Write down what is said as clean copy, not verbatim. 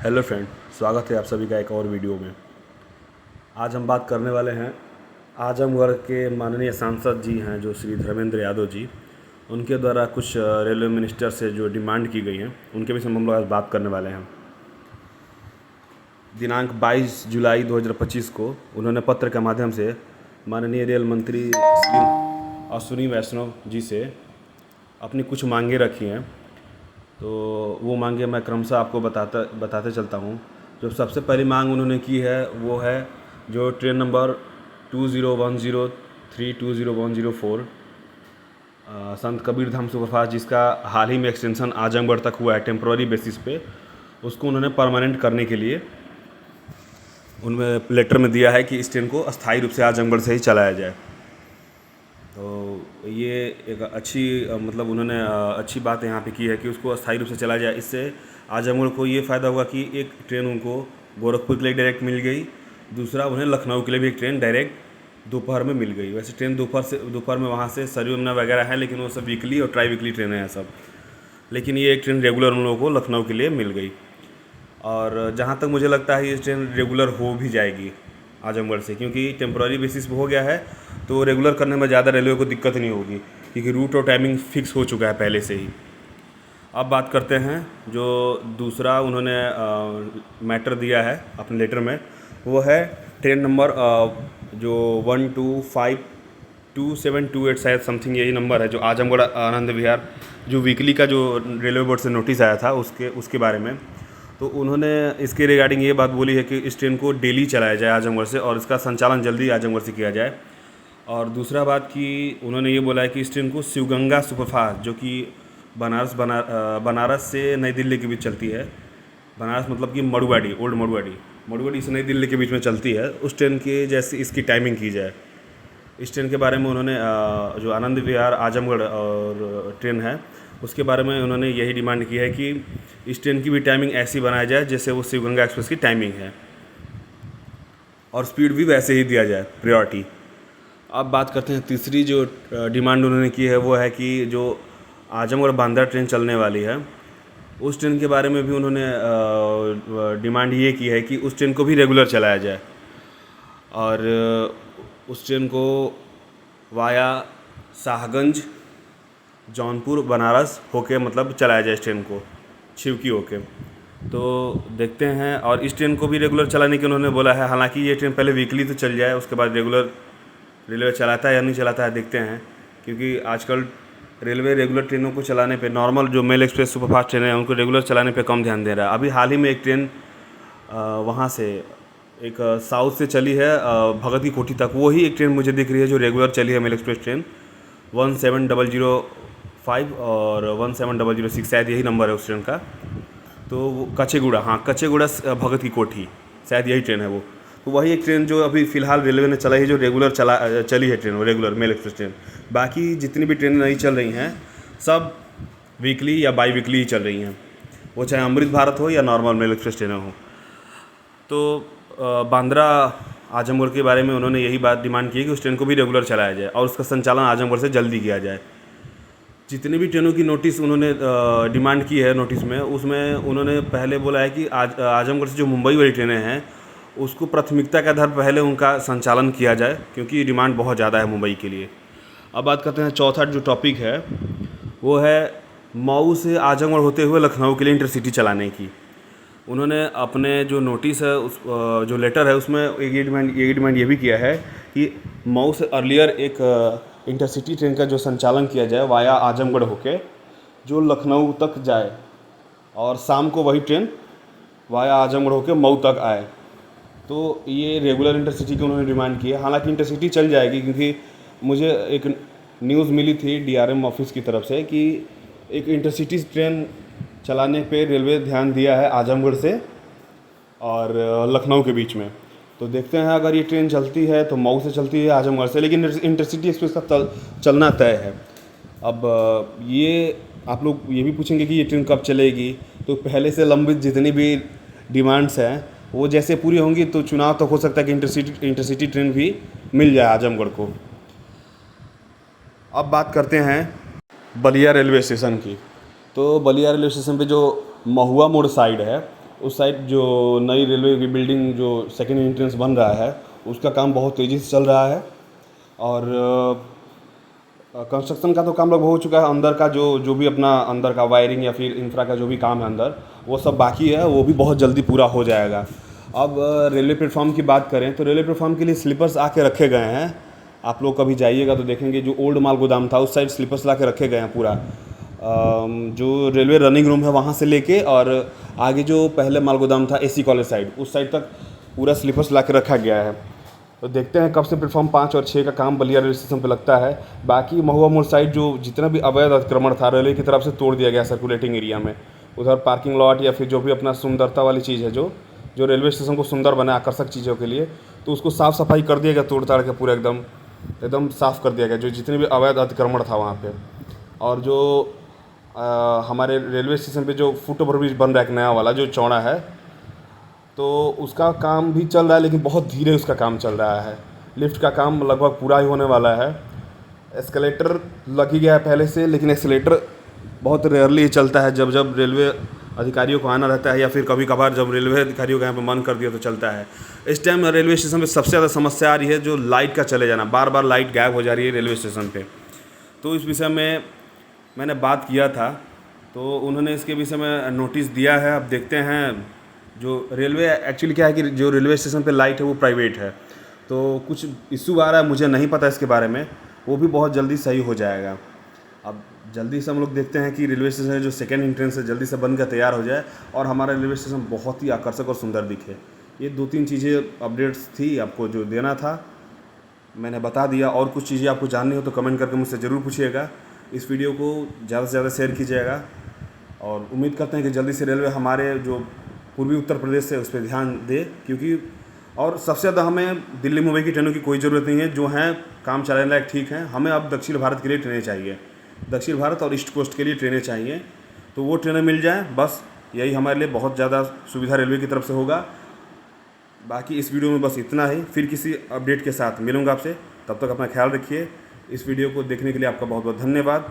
Hello friend, स्वागत है आप सभी का एक और वीडियो में। आज हम बात करने वाले हैं आजमगढ़ के माननीय सांसद जी हैं जो श्री धर्मेंद्र यादव जी, उनके द्वारा कुछ रेलवे मिनिस्टर से जो डिमांड की गई हैं उनके विषय में हम लोग आज बात करने वाले हैं। दिनांक 22 जुलाई 2025 को उन्होंने पत्र के माध्यम से माननीय रेल मंत्री श्री अश्विनी वैष्णव जी से अपनी कुछ मांगें रखी हैं। तो वो मांगे मैं क्रमशः आपको बताते चलता हूँ। जो सबसे पहली मांग उन्होंने की है वो है जो ट्रेन नंबर 2010320104 संत कबीर धाम सुपरफास्ट, जिसका हाल ही में एक्सटेंशन आजमगढ़ तक हुआ है टेम्प्रोरी बेसिस पे, उसको उन्होंने परमानेंट करने के लिए उनमें लेटर में दिया है कि इस ट्रेन को अस्थायी रूप से आजमगढ़ से ही चलाया जाए। तो ये एक अच्छी मतलब उन्होंने अच्छी बात यहाँ पे की है कि उसको अस्थायी रूप से चला जाए। इससे आजमगढ़ को ये फ़ायदा होगा कि एक ट्रेन उनको गोरखपुर के लिए डायरेक्ट मिल गई, दूसरा उन्हें लखनऊ के लिए भी एक ट्रेन डायरेक्ट दोपहर में मिल गई। वैसे ट्रेन दोपहर में वहाँ से सरयू यमुना वगैरह है, लेकिन वो सब वीकली और ट्राई वीकली ट्रेनें हैं सब, लेकिन ये एक ट्रेन रेगुलर उन लोगों को लखनऊ के लिए मिल गई। और जहाँ तक मुझे लगता है ये ट्रेन रेगुलर हो भी जाएगी आजमगढ़ से, क्योंकि टेम्प्रोरी बेसिस पे हो गया है तो रेगुलर करने में ज़्यादा रेलवे को दिक्कत नहीं होगी, क्योंकि रूट और टाइमिंग फिक्स हो चुका है पहले से ही। अब बात करते हैं जो दूसरा उन्होंने मैटर दिया है अपने लेटर में, वो है ट्रेन नंबर जो 125228 शायद समथिंग यही नंबर है, जो आजमगढ़ आनंद विहार जो वीकली का जो रेलवे बोर्ड से नोटिस आया था उसके बारे में। तो उन्होंने इसके रिगार्डिंग ये बात बोली है कि इस ट्रेन को डेली चलाया जाए आजमगढ़ से, और इसका संचालन जल्दी आजमगढ़ से किया जाए। और दूसरा बात कि उन्होंने ये बोला है कि इस ट्रेन को शिवगंगा सुपरफास्ट, जो कि बनारस से नई दिल्ली के बीच चलती है, बनारस मतलब कि मड़ुवाड़ी, ओल्ड मड़ुवाड़ी से नई दिल्ली के बीच में चलती है, उस ट्रेन की जैसे इसकी टाइमिंग की जाए। इस ट्रेन के बारे में उन्होंने जो आनंद विहार आजमगढ़ और ट्रेन है उसके बारे में उन्होंने यही डिमांड की है कि इस ट्रेन की भी टाइमिंग ऐसी बनाई जाए जैसे वो शिवगंगा एक्सप्रेस की टाइमिंग है, और स्पीड भी वैसे ही दिया जाए, प्रायोरिटी। अब बात करते हैं तीसरी जो डिमांड उन्होंने की है वो है कि जो आजमगढ़ बांद्रा ट्रेन चलने वाली है उस ट्रेन के बारे में भी उन्होंने डिमांड ये की है कि उस ट्रेन को भी रेगुलर चलाया जाए, और उस ट्रेन को वाया शाहगंज जौनपुर बनारस होके मतलब चलाया जाए, इस ट्रेन को छिवकी होके। तो देखते हैं, और इस ट्रेन को भी रेगुलर चलाने की उन्होंने बोला है। हालांकि ये ट्रेन पहले वीकली तो चल जाए, उसके बाद रेगुलर रेलवे चलाता है या नहीं चलाता है देखते हैं, क्योंकि आजकल रेलवे रेगुलर ट्रेनों को चलाने पे, नॉर्मल जो मेल एक्सप्रेस सुपरफास्ट ट्रेन है उनको रेगुलर चलाने पे कम ध्यान दे रहा है। अभी हाल ही में एक ट्रेन वहाँ से एक साउथ से चली है भगत की कोठी तक, वही एक ट्रेन मुझे दिख रही है जो रेगुलर चली है, मेल एक्सप्रेस ट्रेन 17005 और 17006 शायद यही नंबर है उस ट्रेन का। तो वो कच्चेगुड़ा, हाँ कच्चेगुड़ा भगत की कोठी शायद यही ट्रेन है वो। तो वही एक ट्रेन जो अभी फ़िलहाल रेलवे ने चलाई है, जो रेगुलर चली है ट्रेन, वो रेगुलर मेल एक्सप्रेस ट्रेन। बाकी जितनी भी ट्रेनें नहीं चल रही हैं सब वीकली या बाई वीकली ही चल रही हैं, वो चाहे अमृत भारत हो या नॉर्मल मेल एक्सप्रेस ट्रेनें हो। तो बांद्रा आजमगढ़ के बारे में उन्होंने यही बात डिमांड की है कि उस ट्रेन को भी रेगुलर चलाया जाए और उसका संचालन आजमगढ़ से जल्दी किया जाए। जितनी भी ट्रेनों की नोटिस उन्होंने डिमांड की है नोटिस में, उसमें उन्होंने पहले बोला है कि आजमगढ़ से जो मुंबई वाली ट्रेनें हैं उसको प्राथमिकता के आधार पर पहले उनका संचालन किया जाए, क्योंकि डिमांड बहुत ज़्यादा है मुंबई के लिए। अब बात करते हैं चौथा जो टॉपिक है वो है मऊ से आजमगढ़ होते हुए लखनऊ के लिए इंटरसिटी चलाने की। उन्होंने अपने जो नोटिस है उस जो लेटर है उसमें एक डिमांड ये भी किया है कि मऊ से अर्लियर एक इंटरसिटी ट्रेन का जो संचालन किया जाए वाया आजमगढ़ होके, जो लखनऊ तक जाए, और शाम को वही ट्रेन वाया आजमगढ़ होके मऊ तक आए। तो ये रेगुलर इंटरसिटी की उन्होंने डिमांड की है। हालांकि इंटरसिटी चल जाएगी, क्योंकि मुझे एक न्यूज़ मिली थी डीआरएम ऑफिस की तरफ से कि एक इंटरसिटी ट्रेन चलाने पे रेलवे ध्यान दिया है आजमगढ़ से और लखनऊ के बीच में। तो देखते हैं अगर ये ट्रेन चलती है तो मऊ से चलती है आजमगढ़ से, लेकिन इंटरसिटी एक्सप्रेस का चलना तय है। अब ये आप लोग ये भी पूछेंगे कि ये ट्रेन कब चलेगी, तो पहले से लंबित जितनी भी डिमांड्स हैं वो जैसे पूरी होंगी तो चुनाव तक हो सकता है कि इंटरसिटी ट्रेन भी मिल जाए आजमगढ़ को। अब बात करते हैं बलिया रेलवे स्टेशन की। तो बलिया रेलवे स्टेशन पे जो महुआ मोड़ साइड है उस साइड जो नई रेलवे की बिल्डिंग जो सेकेंड एंट्रेंस बन रहा है उसका काम बहुत तेज़ी से चल रहा है। और कंस्ट्रक्शन का तो काम लगभग हो चुका है। अंदर का जो भी अपना अंदर का वायरिंग या फिर इंफ्रा का जो भी काम है अंदर, वो सब बाकी है, वो भी बहुत जल्दी पूरा हो जाएगा। अब रेलवे प्लेटफॉर्म की बात करें तो रेलवे प्लेटफॉर्म के लिए स्लीपर्स आके रखे गए हैं। आप लोग कभी जाइएगा तो देखेंगे जो ओल्ड माल गोदाम था उस साइड स्लीपर्स ला के रखे गए हैं पूरा। जो रेलवे रनिंग रूम है वहाँ से लेके और आगे जो पहले माल गोदाम था एसी कॉलेज साइड, उस साइड तक पूरा स्लीपर्स ला के रखा गया है। तो देखते हैं कब से प्लेटफॉर्म 5 और 6 का काम बलिया रेलवे स्टेशन पे लगता है। बाकी महुआ मोड़ साइड जो जितना भी अवैध अतिक्रमण था रेलवे की तरफ से तोड़ दिया गया सर्कुलेटिंग एरिया में। उधर पार्किंग लॉट या फिर जो भी अपना सुंदरता वाली चीज़ है जो रेलवे स्टेशन को सुंदर बनाए आकर्षक चीज़ों के लिए, तो उसको साफ़ सफाई कर दिया गया, तोड़ ताड़ के पूरा एकदम साफ़ कर दिया गया जो जितने भी अवैध अतिक्रमण था वहाँ पे। और जो हमारे रेलवे स्टेशन पे जो फुट ओवर ब्रिज बन रहा है एक नया वाला जो चौड़ा है, तो उसका काम भी चल रहा है लेकिन बहुत धीरे उसका काम चल रहा है। लिफ्ट का काम लगभग पूरा ही होने वाला है। एस्केलेटर लग ही गया है पहले से, लेकिन एस्केलेटर बहुत रेयरली चलता है जब रेलवे अधिकारियों को आना रहता है या फिर कभी कभार जब रेलवे अधिकारियों का यहाँ पे मन कर दिया तो चलता है। इस टाइम रेलवे स्टेशन पे सबसे ज़्यादा समस्या आ रही है जो लाइट का चले जाना, बार बार लाइट गायब हो जा रही है रेलवे स्टेशन पे। तो इस विषय में मैंने बात किया था, तो उन्होंने इसके विषय में नोटिस दिया है। अब देखते हैं। जो रेलवे एक्चुअली क्या है कि जो रेलवे स्टेशन पे लाइट है वो प्राइवेट है, तो कुछ इशू आ रहा है, मुझे नहीं पता इसके बारे में, वो भी बहुत जल्दी सही हो जाएगा। अब जल्दी से हम लोग देखते हैं कि रेलवे स्टेशन जो सेकेंड एंट्रेंस है जल्दी से बनकर तैयार हो जाए और हमारा रेलवे स्टेशन बहुत ही आकर्षक और सुंदर दिखे। ये 2-3 चीज़ें अपडेट्स थी आपको जो देना था, मैंने बता दिया। और कुछ चीज़ें आपको जाननी हो तो कमेंट करके मुझसे ज़रूर पूछिएगा। इस वीडियो को ज़्यादा से ज़्यादा शेयर कीजिएगा और उम्मीद करते हैं कि जल्दी से रेलवे हमारे जो पूर्वी उत्तर प्रदेश से उस पर ध्यान दे, क्योंकि और सबसे ज़्यादा हमें दिल्ली मुंबई की ट्रेनों की कोई ज़रूरत नहीं है। जो हैं काम चलाने लायक ठीक हैं, हमें अब दक्षिण भारत के लिए ट्रेनें चाहिए, दक्षिण भारत और ईस्ट कोस्ट के लिए ट्रेनें चाहिए। तो वो ट्रेनें मिल जाएँ, बस यही हमारे लिए बहुत ज़्यादा सुविधा रेलवे की तरफ से होगा। बाकी इस वीडियो में बस इतना ही, फिर किसी अपडेट के साथ मिलूँगा आपसे, तब तक अपना ख्याल रखिए। इस वीडियो को देखने के लिए आपका बहुत बहुत धन्यवाद।